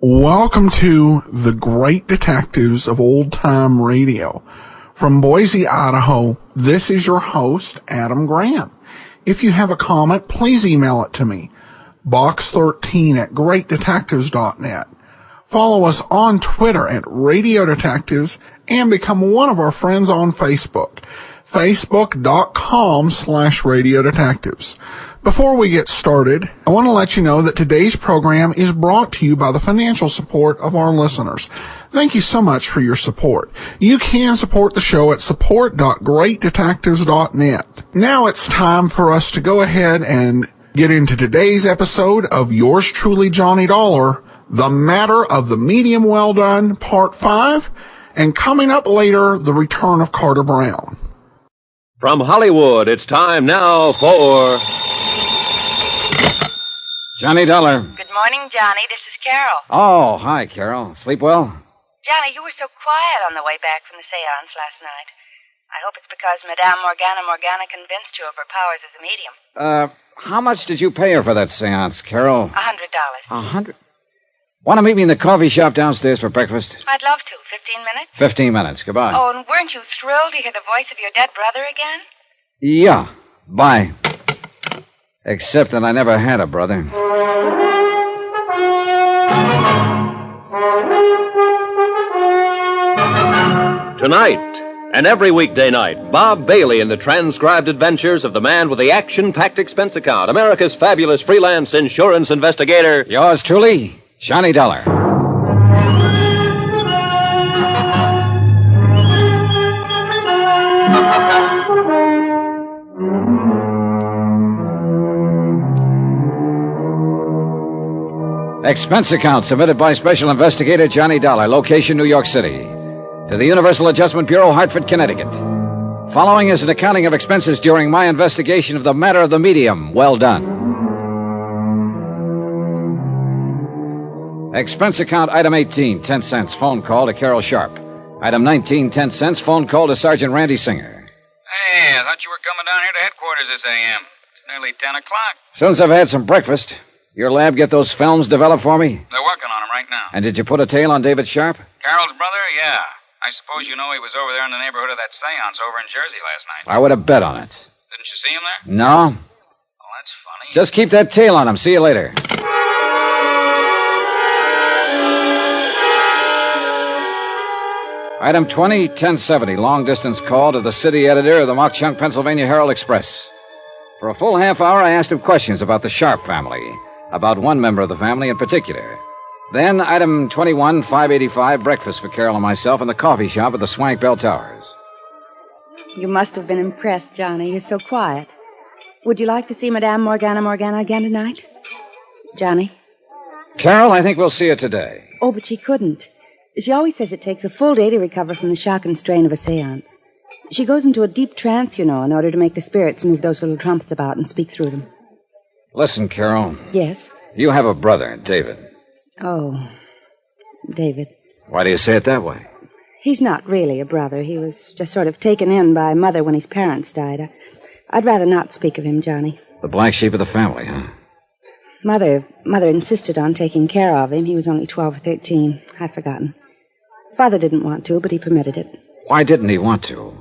Welcome to the Great Detectives of Old Time Radio. From Boise, Idaho, this is your host, Adam Grant. If you have a comment, please email it to me, box13@greatdetectives.net. Follow us on Twitter at Radio Detectives and become one of our friends on Facebook, facebook.com/Radio Detectives. Before we get started, I want to let you know that today's program is brought to you by the financial support of our listeners. Thank you so much for your support. You can support the show at support.greatdetectives.net. Now it's time for us to go ahead and get into today's episode of yours truly, Johnny Dollar, The Matter of the Medium Well Done, Part 5, and coming up later, The Return of Carter Brown. From Hollywood, it's time now for... Johnny Dollar. Good morning, Johnny. This is Carol. Oh, hi, Carol. Sleep well? Johnny, you were so quiet on the way back from the seance last night. I hope it's because Madame Morgana convinced you of her powers as a medium. How much did you pay her for that seance, Carol? $100. $100? Want to meet me in the coffee shop downstairs for breakfast? I'd love to. 15 minutes? 15 minutes. Goodbye. Oh, and weren't you thrilled to hear the voice of your dead brother again? Yeah. Bye. Except that I never had a brother. Tonight, and every weekday night, Bob Bailey in the transcribed adventures of the man with the action-packed expense account, America's fabulous freelance insurance investigator. Yours truly, Johnny Dollar. Expense account submitted by Special Investigator Johnny Dollar, location New York City. To the Universal Adjustment Bureau, Hartford, Connecticut. Following is an accounting of expenses during my investigation of the matter of the medium. Well done. Expense account item 18, 10 cents, phone call to Carol Sharp. Item 19, 10 cents, phone call to Sergeant Randy Singer. Hey, I thought you were coming down here to headquarters this a.m. It's nearly 10 o'clock. As soon as I've had some breakfast, your lab get those films developed for me? They're working on them right now. And did you put a tail on David Sharp? Carol's brother? Yeah. I suppose you know he was over there in the neighborhood of that seance over in Jersey last night. I would have bet on it. Didn't you see him there? No. Oh, that's funny. Just keep that tail on him. See you later. Item 20, 1070, long-distance call to the city editor of the Mock-Chunk, Pennsylvania Herald Express. For a full half hour, I asked him questions about the Sharp family, about one member of the family in particular. Then, item 21, 585, breakfast for Carol and myself in the coffee shop at the Swank Bell Towers. You must have been impressed, Johnny. You're so quiet. Would you like to see Madame Morgana again tonight? Johnny? Carol, I think we'll see her today. Oh, but she couldn't. She always says it takes a full day to recover from the shock and strain of a seance. She goes into a deep trance, you know, in order to make the spirits move those little trumpets about and speak through them. Listen, Carol. Yes? You have a brother, David. Oh, David. Why do you say it that way? He's not really a brother. He was just sort of taken in by Mother when his parents died. I'd rather not speak of him, Johnny. The black sheep of the family, huh? Mother insisted on taking care of him. He was only 12 or 13. I've forgotten. Father didn't want to, but he permitted it. Why didn't he want to?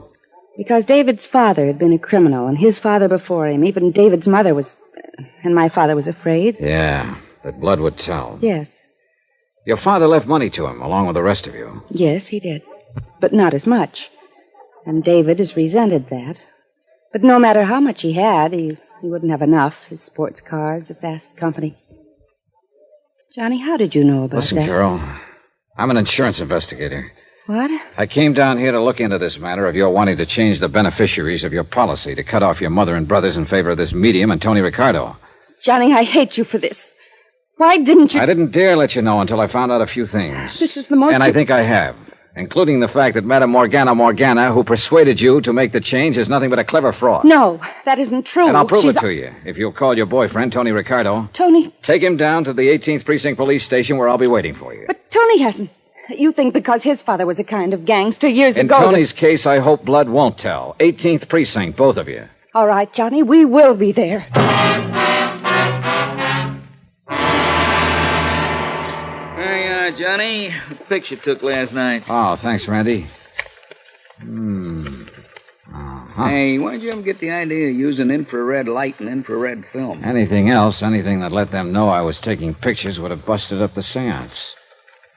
Because David's father had been a criminal, and his father before him. Even David's mother was... And my father was afraid. Yeah, that blood would tell. Yes. Your father left money to him, along with the rest of you. Yes, he did. But not as much. And David has resented that. But no matter how much he had, he wouldn't have enough. His sports cars, the fast company. Johnny, how did you know about Listen, that? Carol, I'm an insurance investigator. What? I came down here to look into this matter of your wanting to change the beneficiaries of your policy to cut off your mother and brothers in favor of this medium and Tony Ricardo. Johnny, I hate you for this. Why didn't you... I didn't dare let you know until I found out a few things. This is the most... And I think I have. Including the fact that Madame Morgana, who persuaded you to make the change, is nothing but a clever fraud. No, that isn't true. And I'll prove it to you. If you'll call your boyfriend, Tony Ricardo. Tony? Take him down to the 18th Precinct Police Station where I'll be waiting for you. But Tony hasn't. You think because his father was a kind of gangster years In ago... In Tony's case, I hope blood won't tell. 18th Precinct, both of you. All right, Johnny, we will be there. Johnny, the picture took last night. Oh, thanks, Randy. Uh-huh. Hey, why'd you ever get the idea of using infrared light and infrared film? Anything that let them know I was taking pictures would have busted up the seance.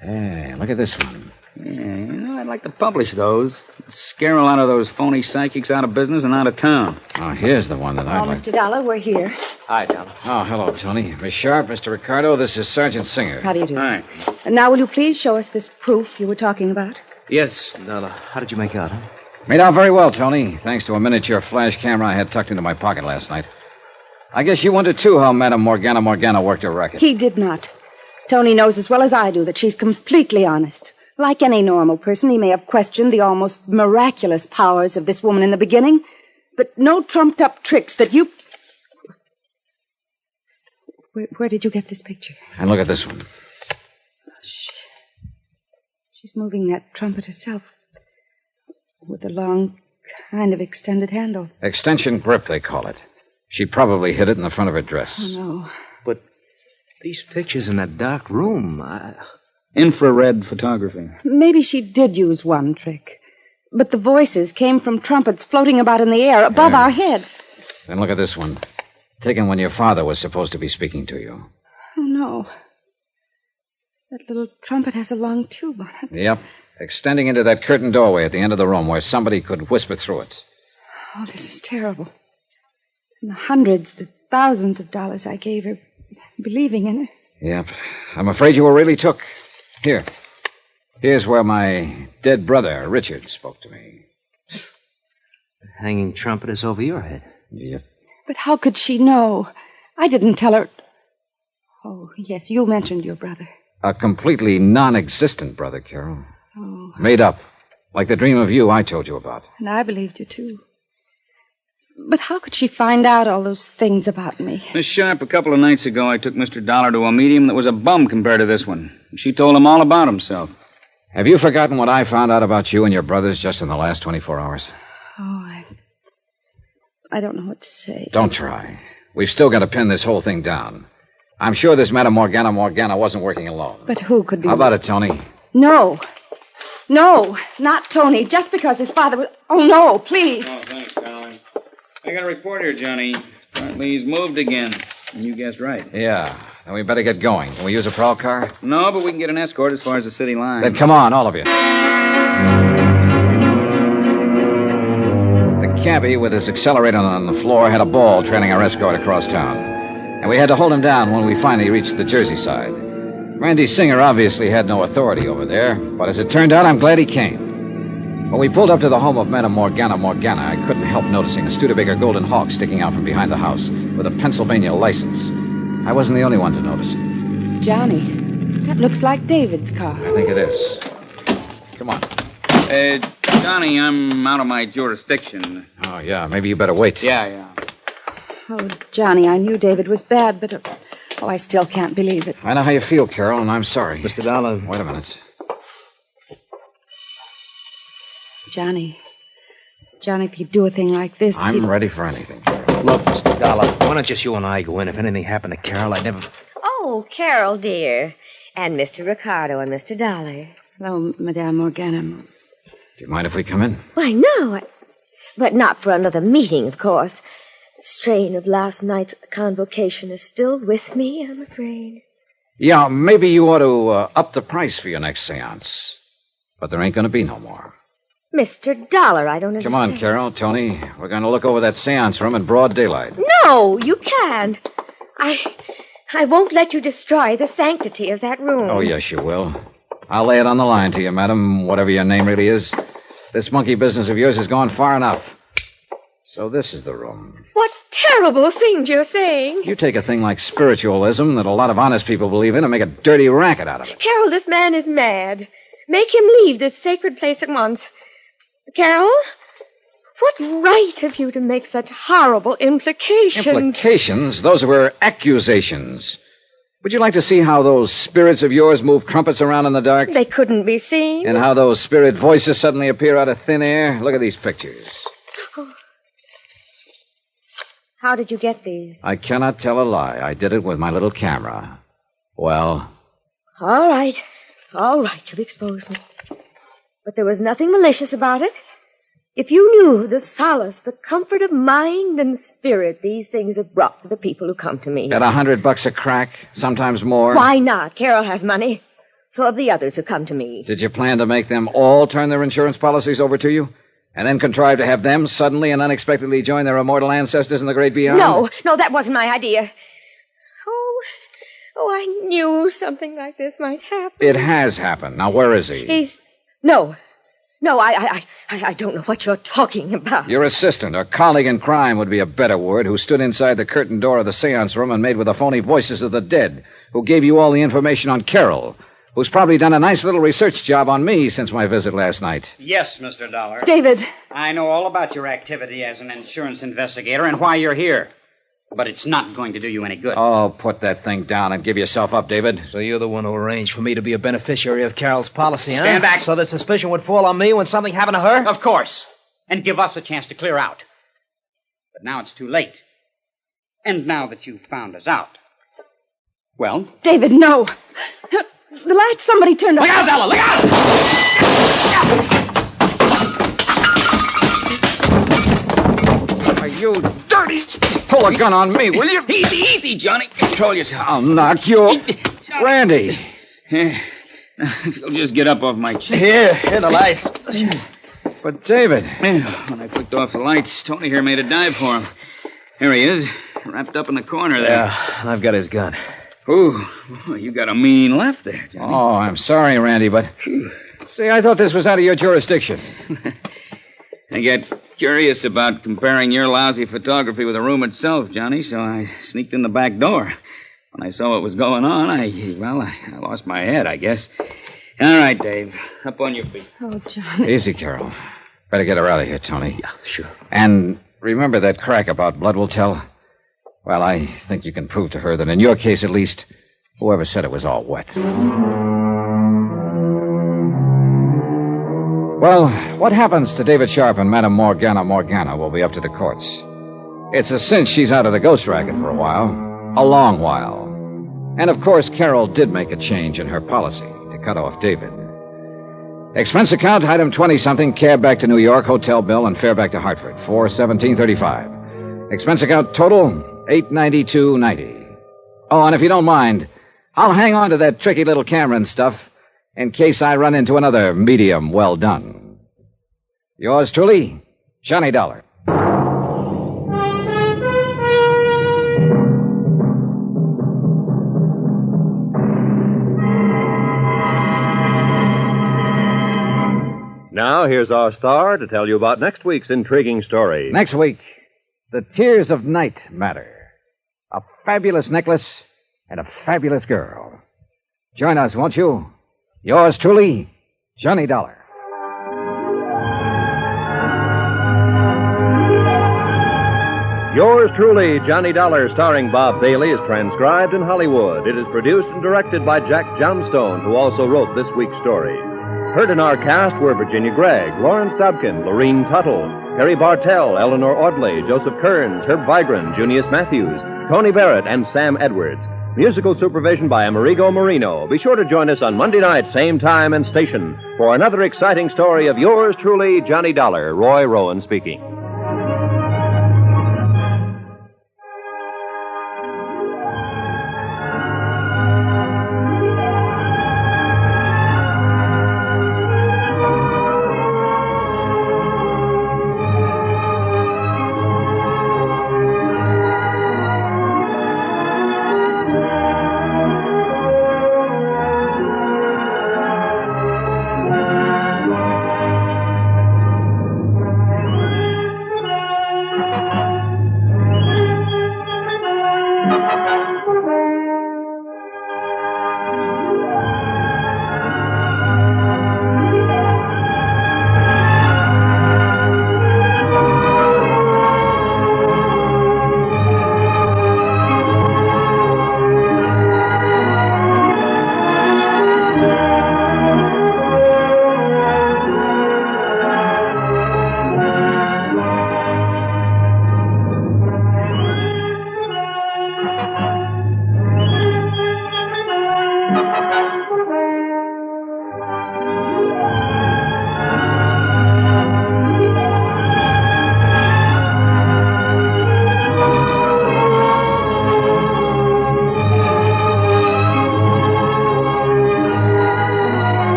Hey, look at this one. Yeah, I'd like to publish those. Scare a lot of those phony psychics out of business and out of town. Oh, here's the one that I'd like... Mr. Dollar, we're here. Hi, Donna. Oh, hello, Tony. Miss Sharp, Mr. Ricardo, this is Sergeant Singer. How do you do? Hi. And now will you please show us this proof you were talking about? Yes, Donna. How did you make out, huh? Made out very well, Tony, thanks to a miniature flash camera I had tucked into my pocket last night. I guess you wondered, too, how Madame Morgana worked her racket. He did not. Tony knows as well as I do that she's completely honest. Like any normal person, he may have questioned the almost miraculous powers of this woman in the beginning, but no trumped-up tricks that you... Where did you get this picture? And look at this one. She's moving that trumpet herself, with the long, kind of extended handles. Extension grip, they call it. She probably hid it in the front of her dress. Oh, no. But these pictures in that dark room, Infrared photography. Maybe she did use one trick. But the voices came from trumpets floating about in the air above our heads. Then look at this one. Taken when your father was supposed to be speaking to you. Oh, no. That little trumpet has a long tube on it. Yep. Extending into that curtained doorway at the end of the room where somebody could whisper through it. Oh, this is terrible. And the hundreds, the thousands of dollars I gave her, believing in it. Yep. I'm afraid you were really took. Here's where my dead brother, Richard, spoke to me. The hanging trumpet is over your head. Yep. But how could she know? I didn't tell her. Oh, yes, you mentioned your brother. A completely non-existent brother, Carol. Oh. Made up. Like the dream of you I told you about. And I believed you, too. But how could she find out all those things about me? Miss Sharp, a couple of nights ago, I took Mr. Dollar to a medium that was a bum compared to this one. She told him all about himself. Have you forgotten what I found out about you and your brothers just in the last 24 hours? Oh, I don't know what to say. Don't try. We've still got to pin this whole thing down. I'm sure this Madame Morgana wasn't working alone. But who could be... How about it, Tony? No. No, not Tony. Just because his father was... Oh, no, please. Oh, thanks, darling. I got a report here, Johnny. Apparently he's moved again. And you guessed right. Yeah. Then we better get going. Can we use a prowl car? No, but we can get an escort as far as the city line. Then come on, all of you. The cabbie, with his accelerator on the floor, had a ball trailing our escort across town. And we had to hold him down when we finally reached the Jersey side. Randy Singer obviously had no authority over there, but as it turned out, I'm glad he came. When we pulled up to the home of Madame Morgana, I couldn't help noticing a Studebaker Golden Hawk sticking out from behind the house with a Pennsylvania license. I wasn't the only one to notice it. Johnny, that looks like David's car. I think it is. Come on. Johnny, I'm out of my jurisdiction. Oh, yeah, maybe you better wait. Yeah. Oh, Johnny, I knew David was bad, but... Oh, I still can't believe it. I know how you feel, Carol, and I'm sorry. Mr. Dollar. Wait a minute. Johnny, if you do a thing like this... I'm ready for anything, Carol. Look, Mr. Dollar, why don't just you and I go in? If anything happened to Carol, I'd never... Oh, Carol, dear. And Mr. Ricardo and Mr. Dollar. Hello, Madame Morgana. Do you mind if we come in? Why, no. But not for another meeting, of course. The strain of last night's convocation is still with me, I'm afraid. Yeah, maybe you ought to up the price for your next seance. But there ain't going to be no more. Mr. Dollar, I don't understand. Come on, Carol, Tony. We're going to look over that seance room in broad daylight. No, you can't. I won't let you destroy the sanctity of that room. Oh, yes, you will. I'll lay it on the line to you, madam, whatever your name really is. This monkey business of yours has gone far enough. So this is the room. What terrible things you're saying. You take a thing like spiritualism that a lot of honest people believe in and make a dirty racket out of it. Carol, this man is mad. Make him leave this sacred place at once. Carol, what right have you to make such horrible implications? Implications? Those were accusations. Would you like to see how those spirits of yours move trumpets around in the dark? They couldn't be seen. And how those spirit voices suddenly appear out of thin air? Look at these pictures. How did you get these? I cannot tell a lie. I did it with my little camera. Well? All right, you've exposed me. But there was nothing malicious about it. If you knew the solace, the comfort of mind and spirit these things have brought to the people who come to me. At $100 a crack, sometimes more. Why not? Carol has money. So have the others who come to me. Did you plan to make them all turn their insurance policies over to you? And then contrive to have them suddenly and unexpectedly join their immortal ancestors in the great beyond? No, that wasn't my idea. Oh, I knew something like this might happen. It has happened. Now, where is he? No, I don't know what you're talking about. Your assistant, or colleague in crime would be a better word, who stood inside the curtained door of the seance room and made with the phony voices of the dead, who gave you all the information on Carol, who's probably done a nice little research job on me since my visit last night. Yes, Mr. Dollar. David. I know all about your activity as an insurance investigator and why you're here. But it's not going to do you any good. Oh, put that thing down and give yourself up, David. So you're the one who arranged for me to be a beneficiary of Carol's policy, huh? Stand back. So that suspicion would fall on me when something happened to her? Of course. And give us a chance to clear out. But now it's too late. And now that you've found us out. Well? David, no. The light somebody turned on. Look out, Della! Look out! Are you dirty? Pull a gun on me, will you? Easy, Johnny. Control yourself. I'll knock you. Randy. If you'll just get up off my chair. Here, the lights. But, David. When I flicked off the lights, Tony here made a dive for him. Here he is, wrapped up in the corner there. Yeah, I've got his gun. Ooh, you got a mean left there, Johnny. Oh, I'm sorry, Randy, but... See, I thought this was out of your jurisdiction. I get curious about comparing your lousy photography with the room itself, Johnny, so I sneaked in the back door. When I saw what was going on, I lost my head, I guess. All right, Dave, up on your feet. Oh, Johnny. Easy, Carol. Better get her out of here, Tony. Yeah, sure. And remember that crack about blood will tell? Well, I think you can prove to her that in your case, at least, whoever said it was all wet. Well, what happens to David Sharp and Madame Morgana will be up to the courts. It's a cinch she's out of the ghost racket for a while. A long while. And, of course, Carol did make a change in her policy to cut off David. Expense account, item 20-something, cab back to New York, hotel bill, and fare back to Hartford, $417.35. Expense account total, $892.90. Oh, and if you don't mind, I'll hang on to that tricky little camera and stuff in case I run into another medium well done. Yours truly, Johnny Dollar. Now, here's our star to tell you about next week's intriguing story. Next week, The Tears of Night Matter. A fabulous necklace and a fabulous girl. Join us, won't you? Yours truly, Johnny Dollar. Yours truly, Johnny Dollar, starring Bob Bailey, is transcribed in Hollywood. It is produced and directed by Jack Johnstone, who also wrote this week's story. Heard in our cast were Virginia Gregg, Lawrence Dobkin, Lorene Tuttle, Harry Bartell, Eleanor Audley, Joseph Kearns, Herb Vigran, Junius Matthews, Tony Barrett, and Sam Edwards. Musical supervision by Amerigo Marino. Be sure to join us on Monday night, same time and station, for another exciting story of yours truly, Johnny Dollar. Roy Rowan speaking.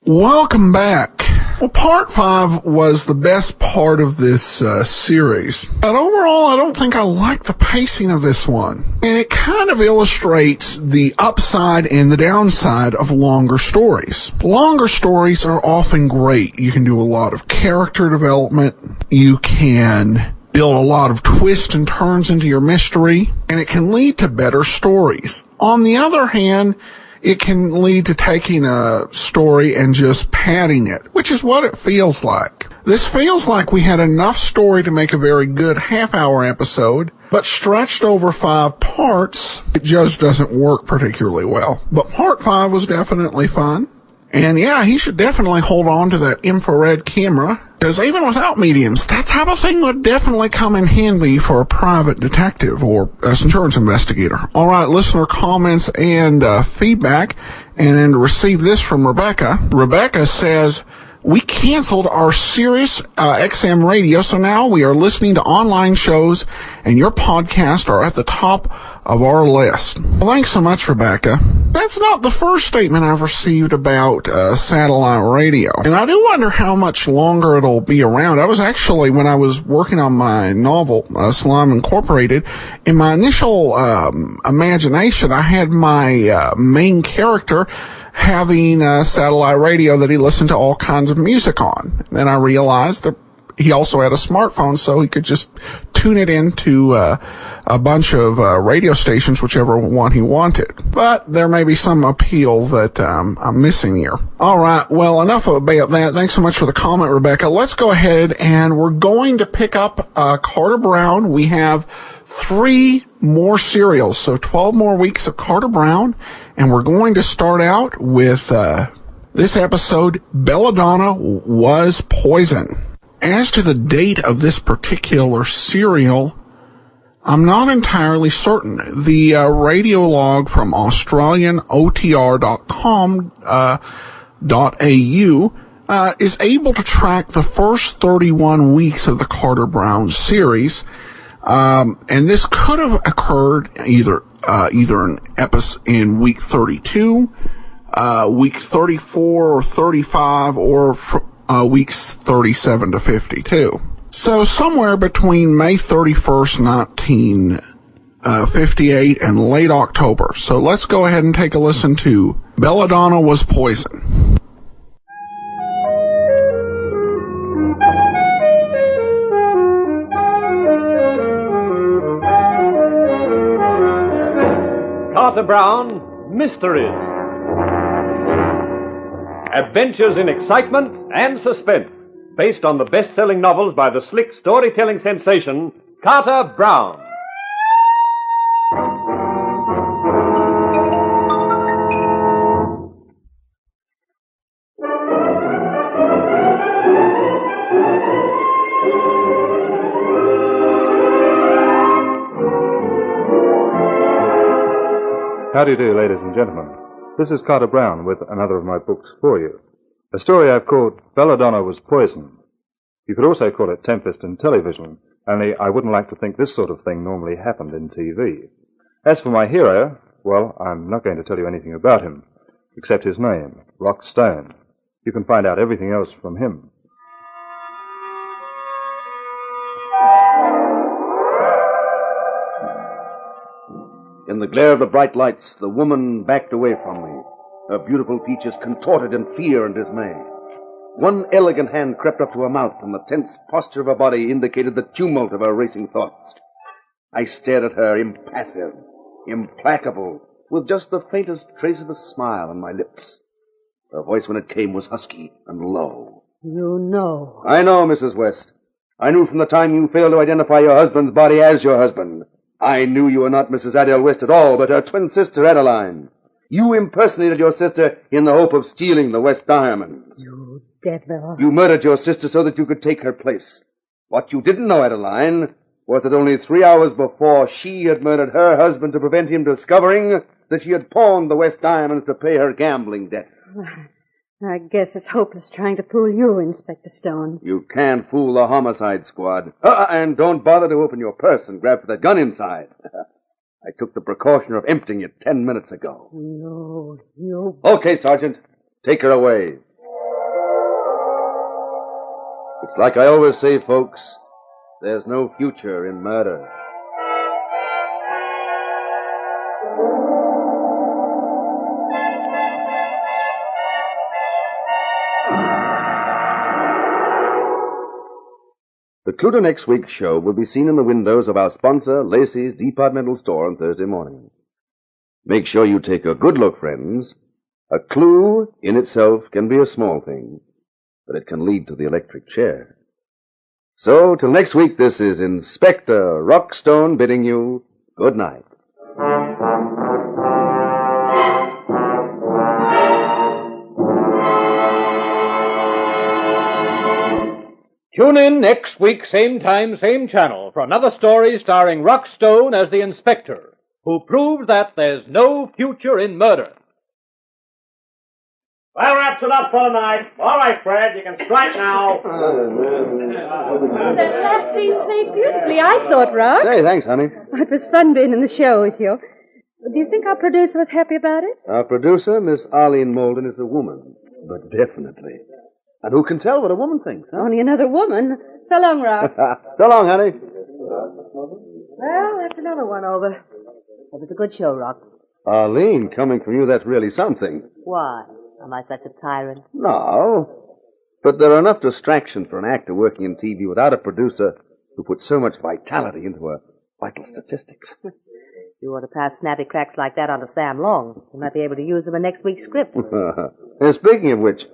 Welcome back. Well, part 5 was the best part of this series. But overall, I don't think I like the pacing of this one. And it kind of illustrates the upside and the downside of longer stories. Longer stories are often great. You can do a lot of character development. You can build a lot of twists and turns into your mystery. And it can lead to better stories. On the other hand, it can lead to taking a story and just padding it, which is what it feels like. This feels like we had enough story to make a very good half-hour episode, but stretched over 5 parts, it just doesn't work particularly well. But part 5 was definitely fun. And yeah, he should definitely hold on to that infrared camera, because even without mediums, that type of thing would definitely come in handy for a private detective or insurance investigator. All right, listener comments and feedback, and receive this from Rebecca. Rebecca says, we canceled our Sirius XM radio, so now we are listening to online shows, and your podcasts are at the top of our list. Well, thanks so much, Rebecca. That's not the first statement I've received about satellite radio, and I do wonder how much longer it'll be around. I was actually, when I was working on my novel, Slime Incorporated, in my initial imagination, I had my main character having a satellite radio that he listened to all kinds of music on. Then I realized that he also had a smartphone, so he could just tune it into a bunch of radio stations, whichever one he wanted. But there may be some appeal that I'm missing here. All right, well, enough about that. Thanks so much for the comment, Rebecca. Let's go ahead, and we're going to pick up Carter Brown. We have 3 more serials, so 12 more weeks of Carter Brown, and we're going to start out with this episode, Belladonna Was Poison. As to the date of this particular serial, I'm not entirely certain. The radio log from AustralianOTR.com.au is able to track the first 31 weeks of the Carter Brown series. And this could have occurred either in week 32, week 34 or 35, or weeks 37 to 52. So somewhere between May 31st, 1958 and late October. So let's go ahead and take a listen to Belladonna Was Poison. Carter Brown, Mysteries. Adventures in excitement and suspense, based on the best-selling novels by the slick storytelling sensation, Carter Brown. How do you do, ladies and gentlemen? This is Carter Brown with another of my books for you. A story I've called Belladonna Was Poison. You could also call it Tempest in Television, only I wouldn't like to think this sort of thing normally happened in TV. As for my hero, well, I'm not going to tell you anything about him, except his name, Rock Stone. You can find out everything else from him. In the glare of the bright lights, the woman backed away from me, her beautiful features contorted in fear and dismay. One elegant hand crept up to her mouth, and the tense posture of her body indicated the tumult of her racing thoughts. I stared at her, impassive, implacable, with just the faintest trace of a smile on my lips. Her voice, when it came, was husky and low. You know. I know, Mrs. West. I knew from the time you failed to identify your husband's body as your husband. I knew you were not Mrs. Adele West at all, but her twin sister, Adeline. You impersonated your sister in the hope of stealing the West diamonds. You devil. You murdered your sister so that you could take her place. What you didn't know, Adeline, was that only 3 hours before she had murdered her husband to prevent him discovering that she had pawned the West diamonds to pay her gambling debts. I guess it's hopeless trying to fool you, Inspector Stone. You can't fool the homicide squad. And don't bother to open your purse and grab for the gun inside. I took the precaution of emptying it 10 minutes ago. No, you... Okay, Sergeant. Take her away. It's like I always say, folks, there's no future in murder. The clue to next week's show will be seen in the windows of our sponsor, Lacey's Departmental Store, on Thursday morning. Make sure you take a good look, friends. A clue in itself can be a small thing, but it can lead to the electric chair. So, till next week, this is Inspector Rockstone bidding you good night. Tune in next week, same time, same channel, for another story starring Rockstone as the inspector, who proves that there's no future in murder. Well, wraps it up for tonight. All right, Fred, you can strike now. That last scene played beautifully, I thought, Rock. Say, thanks, honey. It was fun being in the show with you. Do you think our producer was happy about it? Our producer, Miss Arlene Molden, is a woman, but definitely. And who can tell what a woman thinks, huh? Only another woman. So long, Rock. So long, honey. Well, that's another one over. It was a good show, Rock. Arlene, coming from you, that's really something. Why? Am I such a tyrant? No. But there are enough distractions for an actor working in TV without a producer who puts so much vitality into her vital statistics. You ought to pass snappy cracks like that on to Sam Long. He might be able to use them in next week's script. And speaking of which,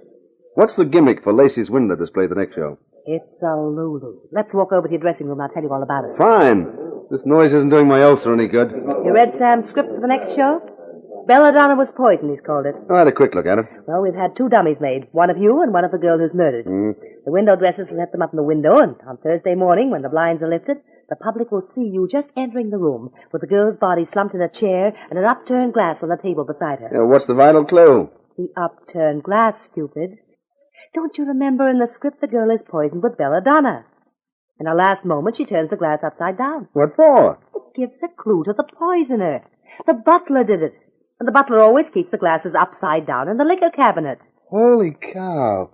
what's the gimmick for Lacey's window display the next show? It's a Lulu. Let's walk over to your dressing room. I'll tell you all about it. Fine. This noise isn't doing my ulcer any good. You read Sam's script for the next show? Belladonna was poisoned, he's called it. I had a quick look at it. Well, we've had 2 dummies made. One of you and one of the girl who's murdered. The window dressers will set them up in the window, and on Thursday morning, when the blinds are lifted, the public will see you just entering the room with the girl's body slumped in a chair and an upturned glass on the table beside her. What's the vital clue? The upturned glass, stupid. Don't you remember in the script the girl is poisoned with belladonna? In her last moment, she turns the glass upside down. What for? It gives a clue to the poisoner. The butler did it. And the butler always keeps the glasses upside down in the liquor cabinet. Holy cow.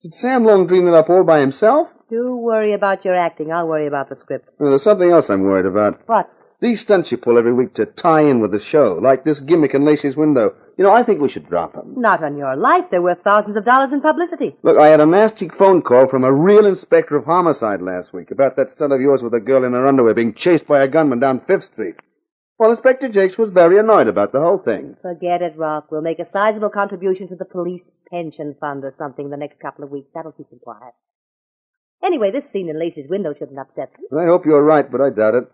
Did Sam Long dream it up all by himself? Do worry about your acting. I'll worry about the script. Well, there's something else I'm worried about. What? These stunts you pull every week to tie in with the show, like this gimmick in Lacey's window. You know, I think we should drop them. Not on your life. They're worth thousands of dollars in publicity. Look, I had a nasty phone call from a real inspector of homicide last week about that stunt of yours with a girl in her underwear being chased by a gunman down 5th Street. Well, Inspector Jakes was very annoyed about the whole thing. Forget it, Rock. We'll make a sizable contribution to the police pension fund or something the next couple of weeks. That'll keep him quiet. Anyway, this scene in Lacey's window shouldn't upset them. I hope you're right, but I doubt it.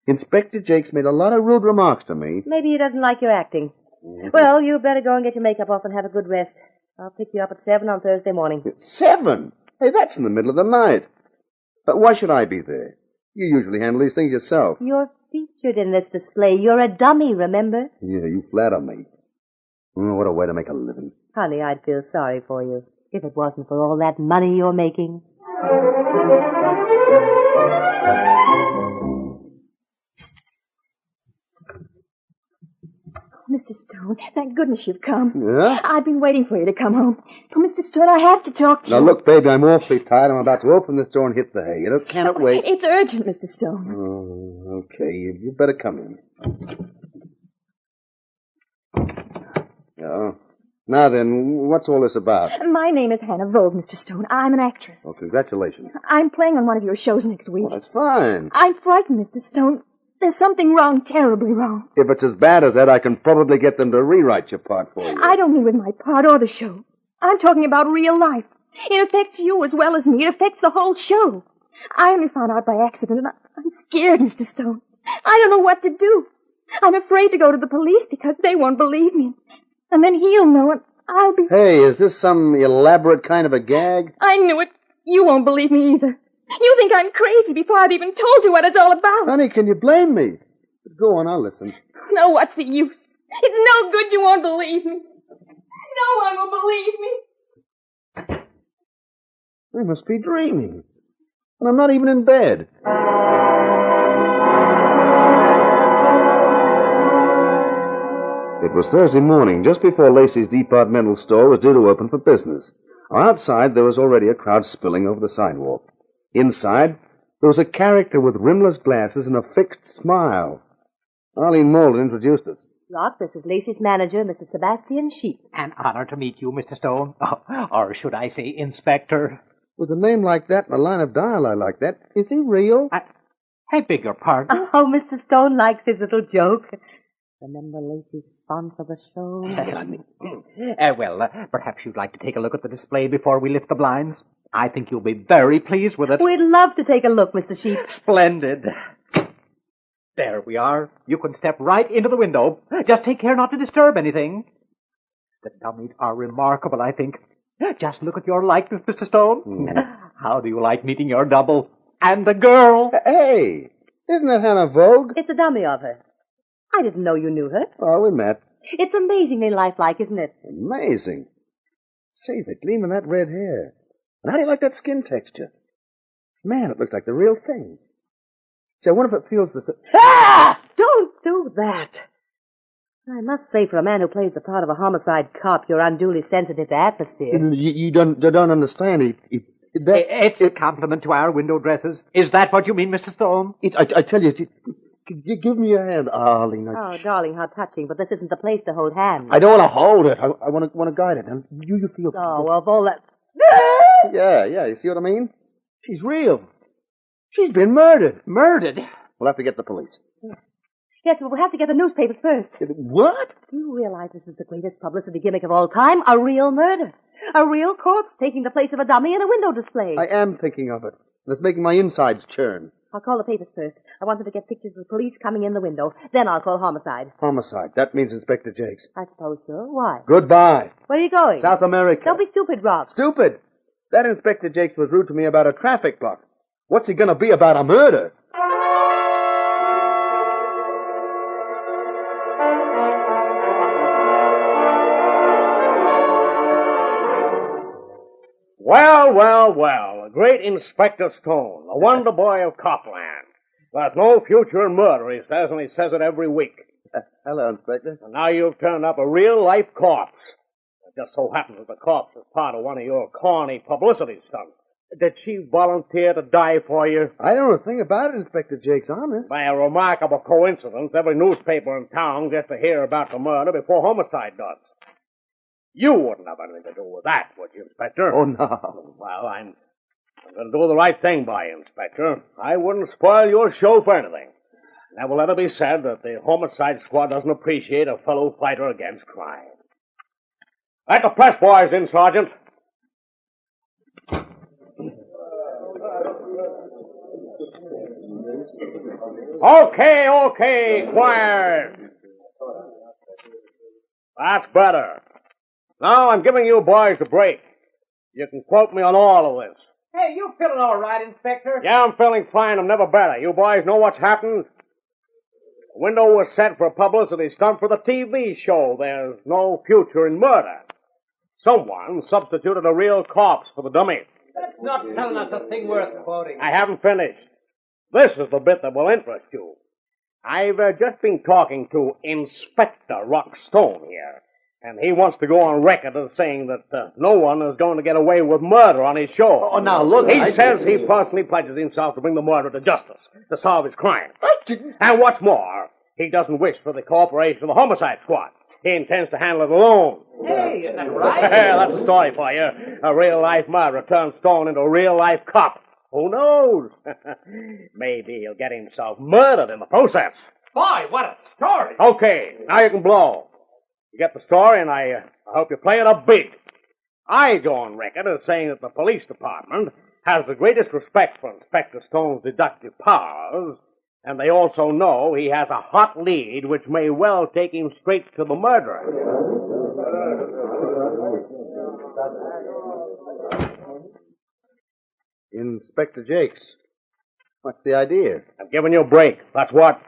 Inspector Jakes made a lot of rude remarks to me. Maybe he doesn't like your acting. Well, you better go and get your makeup off and have a good rest. I'll pick you up at 7 on Thursday morning. 7? Hey, that's in the middle of the night. But why should I be there? You usually handle these things yourself. You're featured in this display. You're a dummy, remember? Yeah, you flatter me. Oh, what a way to make a living. Honey, I'd feel sorry for you if it wasn't for all that money you're making. Mr. Stone, thank goodness you've come. Yeah? I've been waiting for you to come home. Oh, Mr. Stone, I have to talk to you. Now, look, baby, I'm awfully tired. I'm about to open this door and hit the hay. You know, cannot wait. It's urgent, Mr. Stone. Oh, okay. You better come in. Yeah. Now then, what's all this about? My name is Hannah Vogue, Mr. Stone. I'm an actress. Oh, congratulations. I'm playing on one of your shows next week. Oh, that's fine. I'm frightened, Mr. Stone. There's something wrong, terribly wrong. If it's as bad as that, I can probably get them to rewrite your part for you. I don't mean with my part or the show. I'm talking about real life. It affects you as well as me. It affects the whole show. I only found out by accident, and I'm scared, Mr. Stone. I don't know what to do. I'm afraid to go to the police because they won't believe me. And then he'll know, and I'll be... Hey, is this some elaborate kind of a gag? I knew it. You won't believe me either. You think I'm crazy before I've even told you what it's all about. Honey, can you blame me? Go on, I'll listen. No, what's the use? It's no good. You won't believe me. No one will believe me. I must be dreaming. And I'm not even in bed. It was Thursday morning, just before Lacey's departmental store was due to open for business. Outside, there was already a crowd spilling over the sidewalk. Inside, there was a character with rimless glasses and a fixed smile. Arlene Malden introduced us. Rock, this is Lacey's manager, Mr. Sebastian Sheep. An honor to meet you, Mr. Stone. Or should I say, Inspector? With a name like that and a line of dialogue like that, is he real? I beg your pardon? Oh, Mr. Stone likes his little joke. Remember Lacey's sponsor the show? Perhaps you'd like to take a look at the display before we lift the blinds. I think you'll be very pleased with it. We'd love to take a look, Mr. Sheep. Splendid. There we are. You can step right into the window. Just take care not to disturb anything. The dummies are remarkable, I think. Just look at your likeness, Mr. Stone. How do you like meeting your double? And the girl. Hey, isn't that Hannah Vogue? It's a dummy of her. I didn't know you knew her. Oh, we met. It's amazingly lifelike, isn't it? Amazing. See, the gleam of that red hair. And how do you like that skin texture? Man, it looks like the real thing. See, I wonder if it feels the same. Ah! Don't do that. I must say, for a man who plays the part of a homicide cop, you're unduly sensitive to atmosphere. You don't understand. It's a compliment to our window dressers. Is that what you mean, Mr. Stone? I tell you, give me your hand, Arlene. Oh, darling, how touching. But this isn't the place to hold hands. I don't want to hold it. I want to guide it. And you feel... Oh, well, of all that... Yeah, you see what I mean? She's real. She's been murdered. Murdered? We'll have to get the police. Yes, but we'll have to get the newspapers first. What? Do you realize this is the greatest publicity gimmick of all time? A real murder. A real corpse taking the place of a dummy in a window display. I am thinking of it. It's making my insides churn. I'll call the papers first. I want them to get pictures of the police coming in the window. Then I'll call homicide. Homicide. That means Inspector Jakes. I suppose so. Why? Goodbye. Where are you going? South America. Don't be stupid, Rob. Stupid? That Inspector Jakes was rude to me about a traffic block. What's he going to be about a murder? Well, the great Inspector Stone, the wonder boy of Copland. There's no future in murder, he says, and he says it every week. Hello, Inspector. And now you've turned up a real-life corpse. It just so happens that the corpse is part of one of your corny publicity stunts. Did she volunteer to die for you? I don't know a thing about it, Inspector Jakes, honest. By a remarkable coincidence, every newspaper in town gets to hear about the murder before homicide does. You wouldn't have anything to do with that, would you, Inspector? Oh, no. Well, I'm going to do the right thing by you, Inspector. I wouldn't spoil your show for anything. Never let it be said that the homicide squad doesn't appreciate a fellow fighter against crime. Let the press boys in, Sergeant. Okay, quiet. That's better. Now I'm giving you boys a break. You can quote me on all of this. Hey, you feeling all right, Inspector? Yeah, I'm feeling fine. I'm never better. You boys know what's happened? The window was set for a publicity stunt for the TV show. There's no future in murder. Someone substituted a real corpse for the dummy. That's not telling us a thing worth quoting. I haven't finished. This is the bit that will interest you. I've just been talking to Inspector Rock Stone here, and he wants to go on record as saying that no one is going to get away with murder on his show. Oh, now look. He says he personally pledges himself to bring the murderer to justice, to solve his crime. And what's more, he doesn't wish for the cooperation of the homicide squad. He intends to handle it alone. Hey, is that right? That's a story for you. A real-life murderer turns Stone into a real-life cop. Who knows? Maybe he'll get himself murdered in the process. Boy, what a story. Okay, now you can blow. You get the story, and I hope you play it up big. I go on record as saying that the police department has the greatest respect for Inspector Stone's deductive powers, and they also know he has a hot lead which may well take him straight to the murderer. Inspector Jakes, what's the idea? I've given you a break. That's what.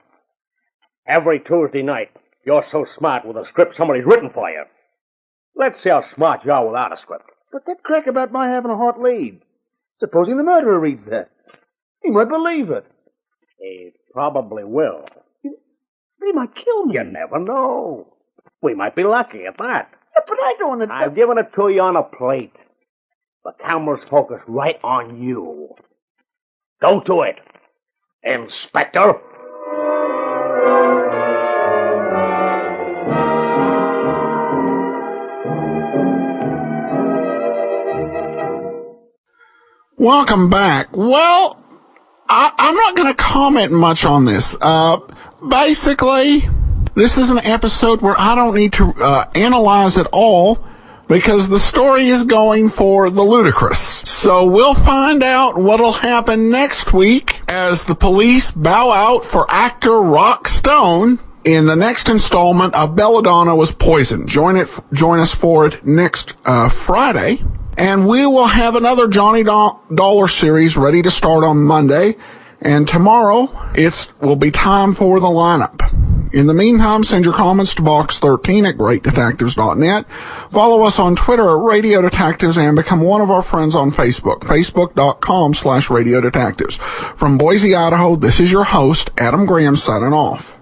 Every Tuesday night, you're so smart with a script somebody's written for you. Let's see how smart you are without a script. But that crack about my having a hot lead. Supposing the murderer reads that. He might believe it. He probably will. He might kill me. You never know. We might be lucky at that. Yeah, but I don't... I've given it to you on a plate. The camera's focused right on you. Go to it, Inspector. Welcome back. Well, I'm not going to comment much on this. Basically, this is an episode where I don't need to analyze it all because the story is going for the ludicrous. So we'll find out what'll happen next week as the police bow out for actor Rock Stone in the next installment of Belladonna Was Poisoned. Join us for it next Friday. And we will have another Johnny Dollar series ready to start on Monday. And tomorrow, will be time for the lineup. In the meantime, send your comments to box13 at greatdetectives.net. Follow us on Twitter at Radio Detectives and become one of our friends on Facebook, facebook.com/Radio Detectives. From Boise, Idaho, this is your host, Adam Graham, signing off.